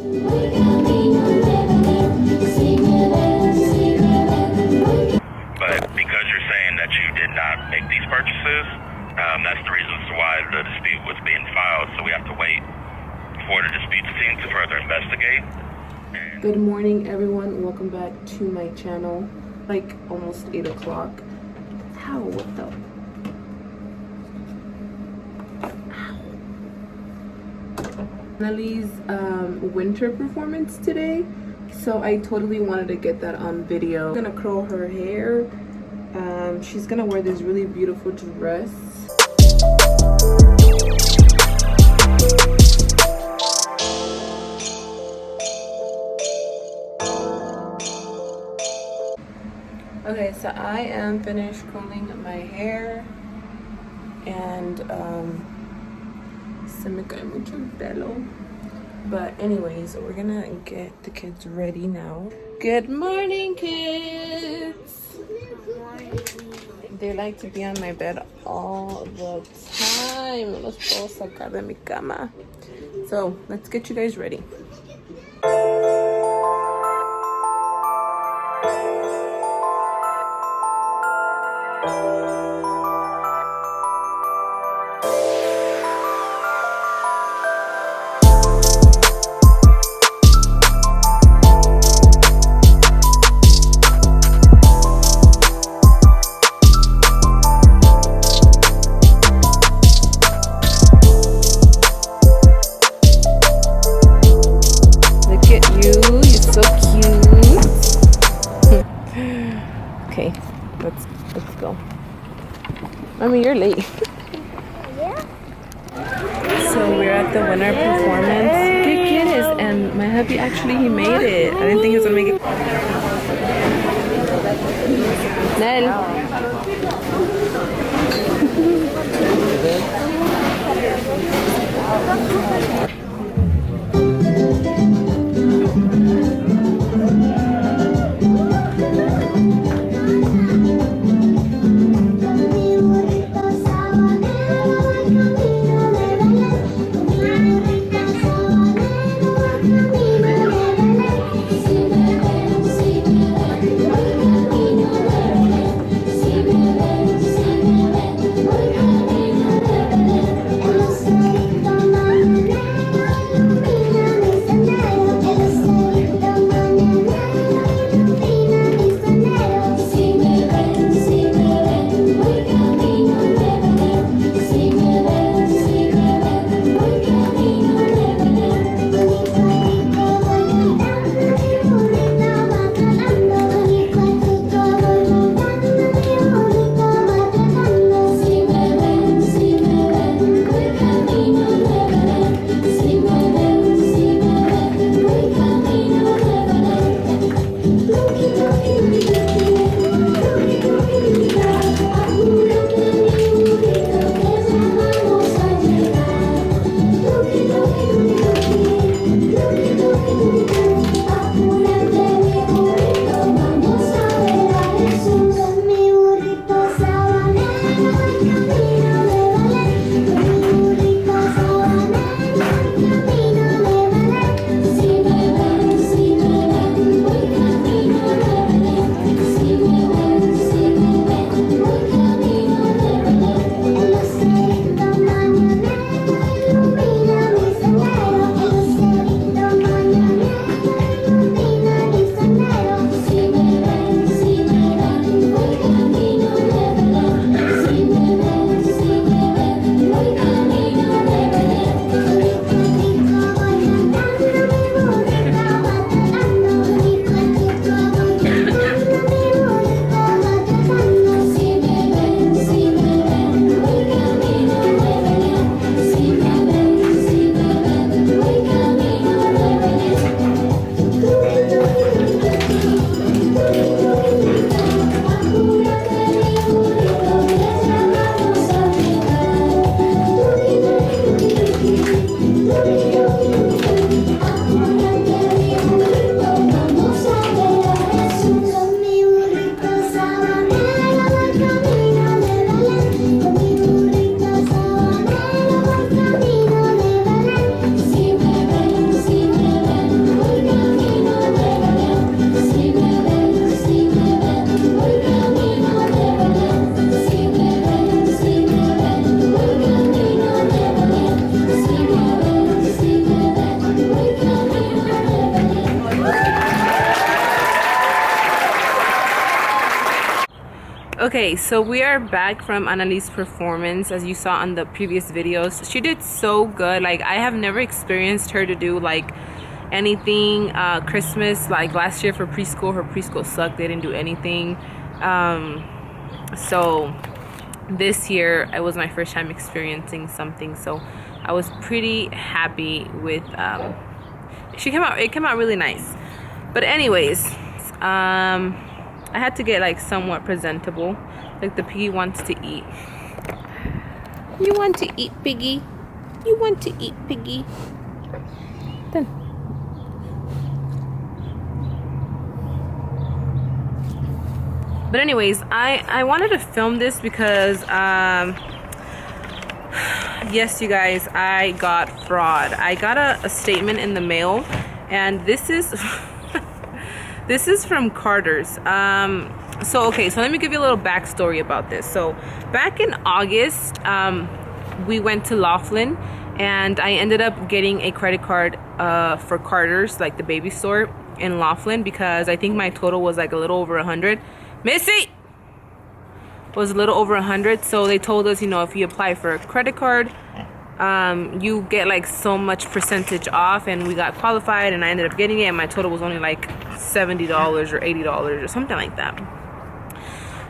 But because you're saying that you did not make these purchases, that's the reason as to why the dispute was being filed. So we have to wait for the disputes team to further investigate. Good morning, everyone. Welcome back to my channel. Like almost 8 o'clock. Ow, what the? Annalie's winter performance today, so I totally wanted to get that on video. I'm gonna curl her hair. She's gonna wear this really beautiful dress. Okay, so I am finished curling my hair and se me cae mucho el pelo. But anyways, we're gonna get the kids ready now. Good morning, kids. They like to be on my bed all the time. No los puedo sacar de mi cama. So let's get you guys ready. Okay, let's go. I mean, you're late. Yeah. So we're at the winter performance. ¿Qué quieres? And my hubby actually he made it. I didn't think he was gonna make it. Nel. Okay, so we are back from Annalie'S performance. As you saw on the previous videos, she did so good. Like, I have never experienced her to do like anything Christmas. Like last year for preschool, her preschool sucked. They didn't do anything. So this year it was my first time experiencing something, so I was pretty happy with it came out really nice. But anyways, I had to get like somewhat presentable. Like the piggy wants to eat. You want to eat, piggy? You want to eat, piggy? Then. But anyways, I wanted to film this because yes, you guys, I got fraud. I got a statement in the mail, and this is this is from Carter's. So let me give you a little backstory about this. So back in August, we went to Laughlin, and I ended up getting a credit card for Carter's, like the baby store in Laughlin, because I think my total was like a little over 100. Missy was a little over 100. So they told us, you know, if you apply for a credit card, you get like so much percentage off, and we got qualified, and I ended up getting it, and my total was only like $70 or $80 or something like that.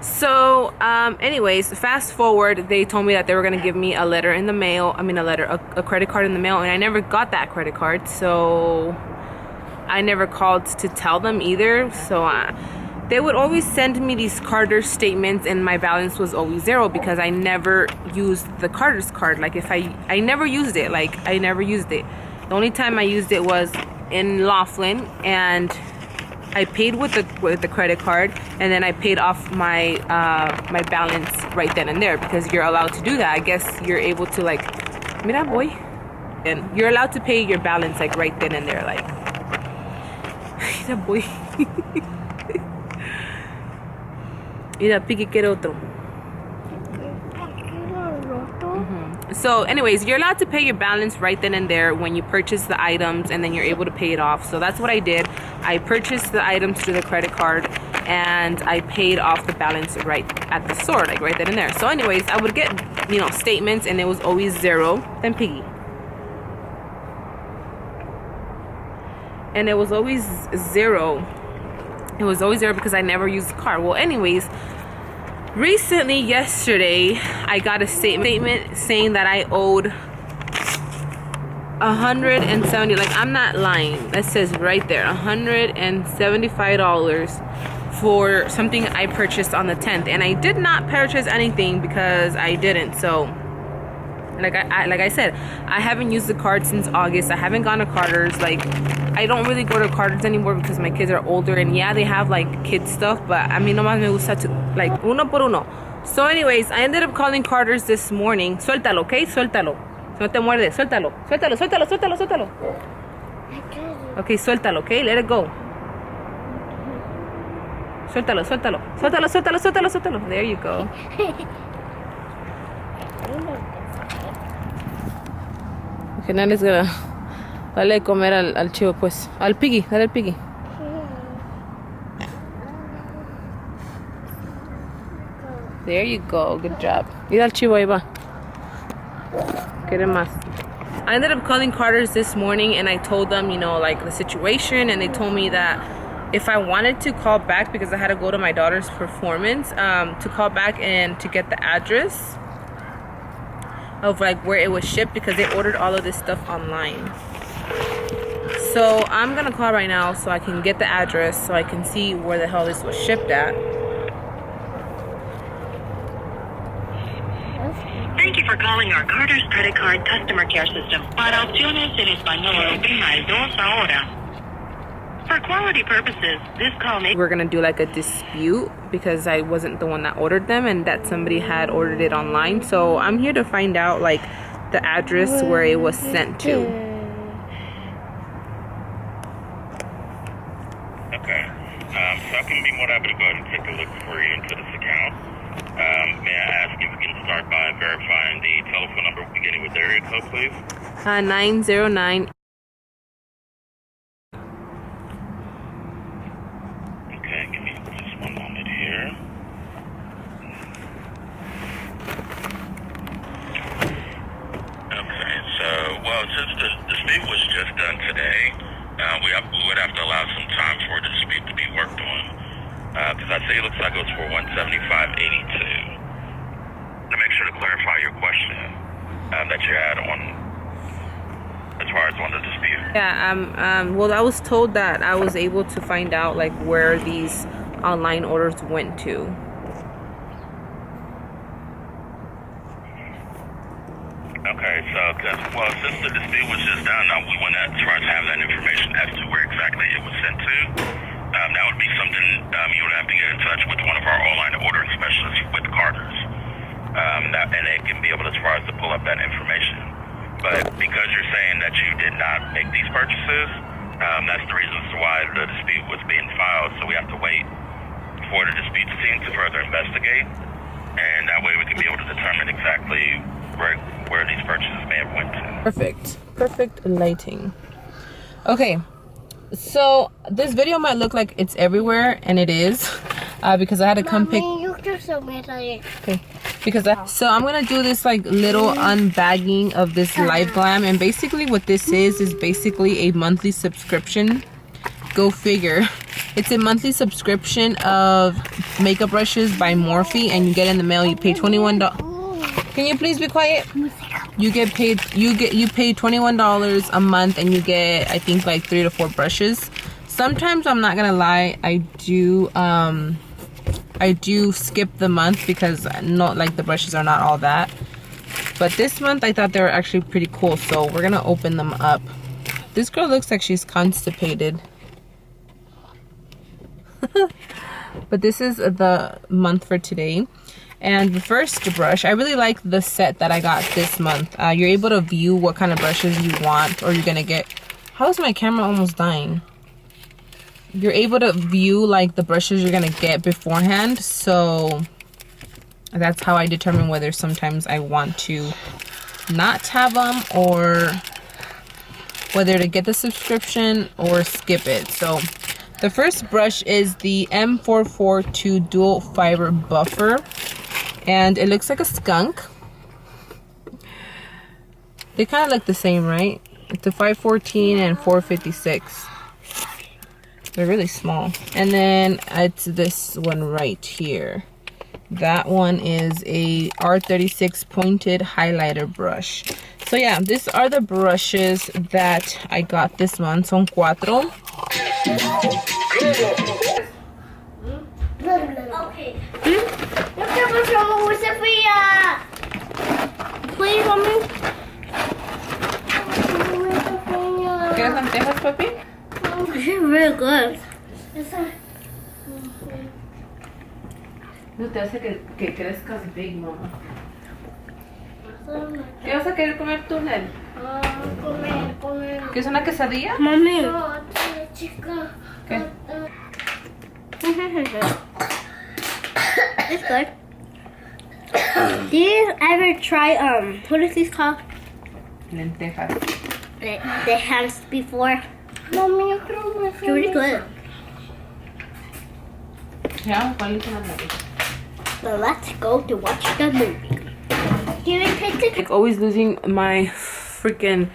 So anyways, fast forward, they told me that they were gonna give me a letter in the mail. A credit card in the mail, and I never got that credit card, so I never called to tell them either. So they would always send me these Carter's statements, and my balance was always zero because I never used the Carter's card. Like if I never used it. Like I never used it. The only time I used it was in Laughlin, and I paid with the credit card, and then I paid off my my balance right then and there, because you're allowed to do that. I guess you're able to, like, mira boy, and you're allowed to pay your balance like right then and there. Like, mira boy. Mira, pique quiere otro. So anyways, you're allowed to pay your balance right then and there when you purchase the items, and then you're able to pay it off. So that's what I did. I purchased the items through the credit card, and I paid off the balance right at the store, like right then and there. So anyways, I would get, you know, statements, and it was always zero. Then piggy. And it was always zero. It was always zero because I never used the card. Well, anyways, recently, yesterday, I got a statement saying that I owed $170. Like, I'm not lying. That says right there, $175 for something I purchased on the 10th. And I did not purchase anything because I didn't. So, like I said, I haven't used the card since August. I haven't gone to Carter's. Like, I don't really go to Carter's anymore because my kids are older, and yeah, they have like kid stuff, but I mean, nomás me gusta to, like, uno por uno. So anyways, I ended up calling Carter's this morning. Suéltalo, okay? Suéltalo. No te muerde. Suéltalo. Suéltalo, suéltalo, suéltalo, suéltalo. Okay, suéltalo, okay? Let it go. Suéltalo, suéltalo. Suéltalo, suéltalo, suéltalo, suéltalo. There you go. Okay, now let's go. Dale de comer al chivo, pues. Al piggy, dale al piggy. There you go, good job. Mira al chivo, ahí va. Quiere más. I ended up calling Carter's this morning, and I told them, you know, like, the situation, and they told me that if I wanted to call back, because I had to go to my daughter's performance, to call back and to get the address of like where it was shipped, because they ordered all of this stuff online. So I'm gonna call right now so I can get the address, so I can see where the hell this was shipped at. Thank you for calling our Carter's credit card customer care system. Para opciones en español, oprima el 2 ahora. For quality purposes, this call may... We're gonna do like a dispute because I wasn't the one that ordered them, and that somebody had ordered it online. So I'm here to find out like the address where it was sent to. Okay. So I can be more happy to go ahead and take a look for you into this account. May I ask if we can start by verifying the telephone number beginning with the area code, please? 909. Okay, give me just one moment here. we would have to allow some time for the dispute to be worked on. Because I say it looks like it was for 175.82. To make sure to clarify your question that you had on as far as on the dispute. Yeah, well, I was told that I was able to find out like where these online orders went to. Okay, so since the dispute was just done, we want to try to have that information as to where exactly it was sent to. That would be something you would have to get in touch with one of our online ordering specialists with Carter's. And they can be able to try to pull up that information. But because you're saying that you did not make these purchases, that's the reason as to why the dispute was being filed. So we have to wait for the dispute team to further investigate, and that way we can be able to determine exactly where these purchases may have went to. Perfect lighting. Okay, so this video might look like it's everywhere, and it is, because I had to come pick. Okay. So I'm gonna do this like little unbagging of this Live Glam, and basically what this is basically a monthly subscription. Go figure. It's a monthly subscription of makeup brushes by Morphe, and you get in the mail. You pay $21. Can you please be quiet? You pay $21 a month, and you get, I think, like 3 to 4 brushes. Sometimes, I'm not gonna lie, I do skip the month because not like the brushes are not all that. But this month I thought they were actually pretty cool, so we're gonna open them up. This girl looks like she's constipated. But this is the month for today. And the first brush, I really like the set that I got this month. You're able to view what kind of brushes you want or you're gonna get. How is my camera almost dying? You're able to view like the brushes you're gonna get beforehand, so that's how I determine whether sometimes I want to not have them or whether to get the subscription or skip it. So the first brush is the M442 dual fiber buffer, and it looks like a skunk. They kind of look the same, right? It's a 514 and 456. They're really small. And then it's this one right here. That one is a R36 pointed highlighter brush. So yeah, these are the brushes that I got this month. Son 4. Okay. Please, mommy. ¿Quieres lentejas, papi? This is really good. No te hace que crezcas big, mama. ¿Qué vas a querer comer tú, Nel? Comer. ¿Quieres una quesadilla? Mommy. ¿Qué? It's good. Do you ever try what is this called? Lentejas. The hands before? Mommy, it's really good. Yeah, ¿cuál es la movie? So let's go to watch the movie. Do you pick the Like always losing my freaking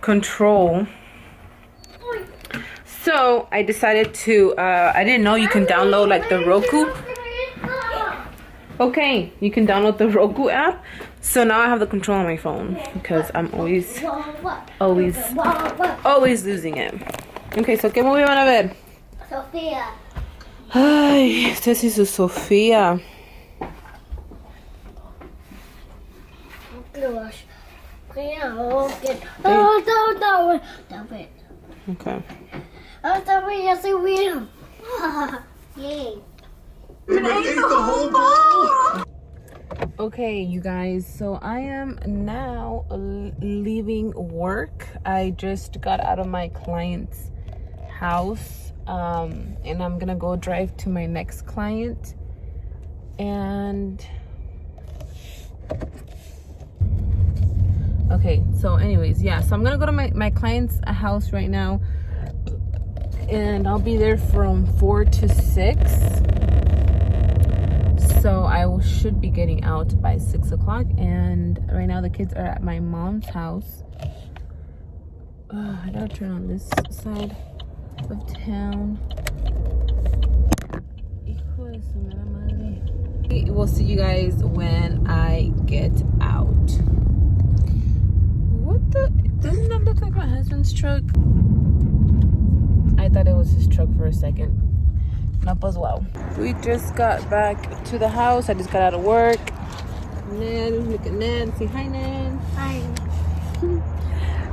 control. So I decided to, I didn't know you can download like the Roku. Okay, you can download the Roku app. So now I have the control on my phone because I'm always losing it. Okay, so ¿qué movie van a ver? Sophia. Ay, este sí su Sofía. Gosh. Okay. Okay. Yay. Okay, you guys, so I am now leaving work. I just got out of my client's house, and I'm gonna go drive to my next client. And okay, so anyways, yeah, so I'm gonna go to my client's house right now, and I'll be there from 4 to 6. So I should be getting out by 6 o'clock, and right now the kids are at my mom's house. I gotta turn on this side of town. We'll see you guys when I get out. What the? Doesn't that look like my husband's truck? I thought it was his truck for a second. Not as well. We just got back to the house. I just got out of work. Ned, look at Ned. Say hi, Ned. Hi.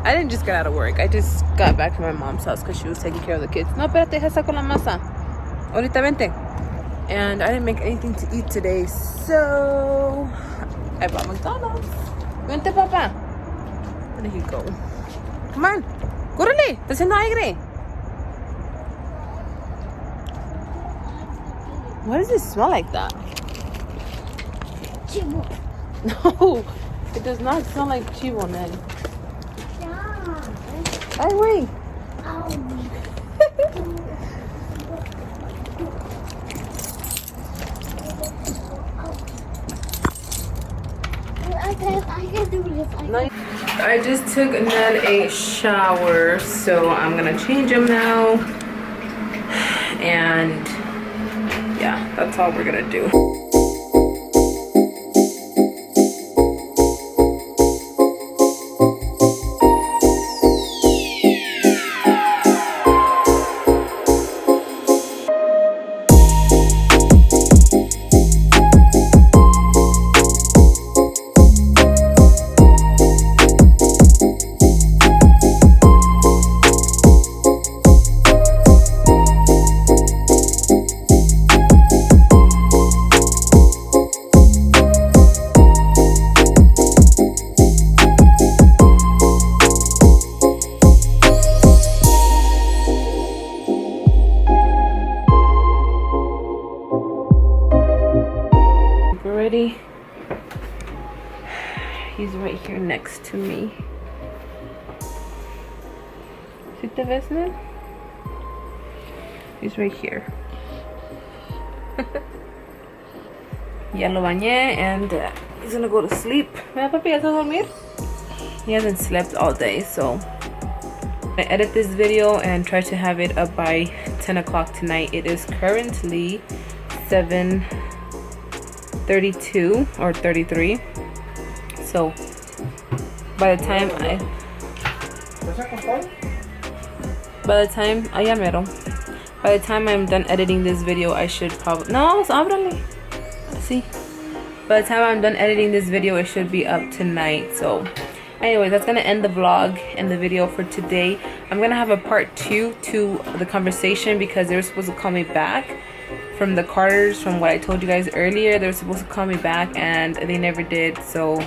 I didn't just get out of work. I just got back from my mom's house because she was taking care of the kids. No, espérate, deja saco la masa. Ahorita vente. And I didn't make anything to eat today, so I bought McDonald's. Vente, papa. Where did he go? Come on. Córrele. Está haciendo aire. Why does it smell like that? Chivo. No, it does not smell like chivo, Ned. Yeah. Ay, wait. I can do this. I just took Ned a shower, so I'm gonna change him now. And yeah, that's all we're gonna do. Ready? He's right here next to me. ¿Sí te ves, Ned? He's right here. Ya lo bañé and he's gonna go to sleep. Mira, papi, ¿ya se va a dormir? He hasn't slept all day, so I edit this video and try to have it up by 10 o'clock tonight. It is currently 7:32 or 33, so by the time I'm done editing this video, I should probably see, by the time I'm done editing this video, it should be up tonight. So anyways, that's gonna end the vlog and the video for today. I'm gonna have a part 2 to the conversation because they were supposed to call me back from the Carters. From what I told you guys earlier, they were supposed to call me back and they never did, so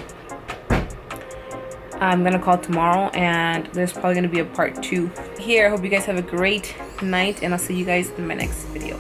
I'm gonna call tomorrow and there's probably gonna be a part 2 here. I hope you guys have a great night and I'll see you guys in my next video.